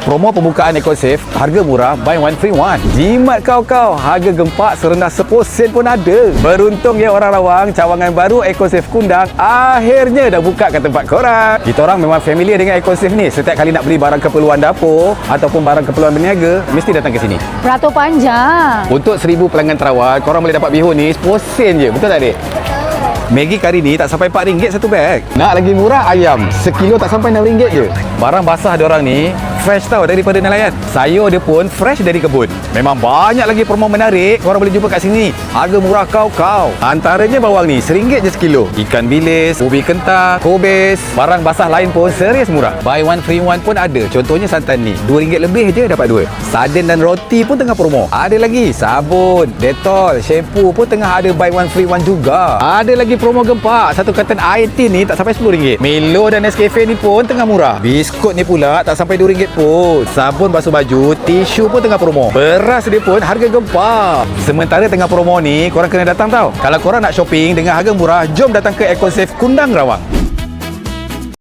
Promo pembukaan EcoSave, harga murah, buy one free one. Jimat kau, harga gempak serendah 10 sen pun ada. Beruntung ya orang Rawang, cawangan baru EcoSave Kundang akhirnya dah buka kat tempat korang. Kita orang memang familiar dengan EcoSave ni. Setiap kali nak beli barang keperluan dapur ataupun barang keperluan berniaga, mesti datang ke sini. Beratur panjang. Untuk 1000 pelanggan terawal, korang boleh dapat bihun ni 10 sen je. Betul tak, Dek? Maggi kari ni tak sampai RM4 satu beg. Nak lagi murah, ayam sekilo tak sampai RM6 je. Barang basah diorang ni fresh tau daripada nelayan. Sayur dia pun fresh dari kebun. Memang banyak lagi promo menarik. Korang boleh jumpa kat sini. Harga murah kau. Antaranya bawang ni RM1 je sekilo. Ikan bilis, ubi kentang, kobis, barang basah lain pun serius murah. Buy one free one pun ada. Contohnya santan ni RM2 lebih je dapat 2. Sarden dan roti pun tengah promo. Ada lagi sabun, Dettol, shampoo pun tengah ada buy one free one juga. Ada lagi promo gempak. Satu carton air tin ni tak sampai RM10. Milo dan Nescafe ni pun tengah murah. Biskut ni pula tak sampai RM2 pun. Sabun basuh baju, tisu pun tengah promo. Beras dia pun harga gempak. Sementara tengah promo ni, korang kena datang tau. Kalau korang nak shopping dengan harga murah, jom datang ke EcoSave Kundang Rawang.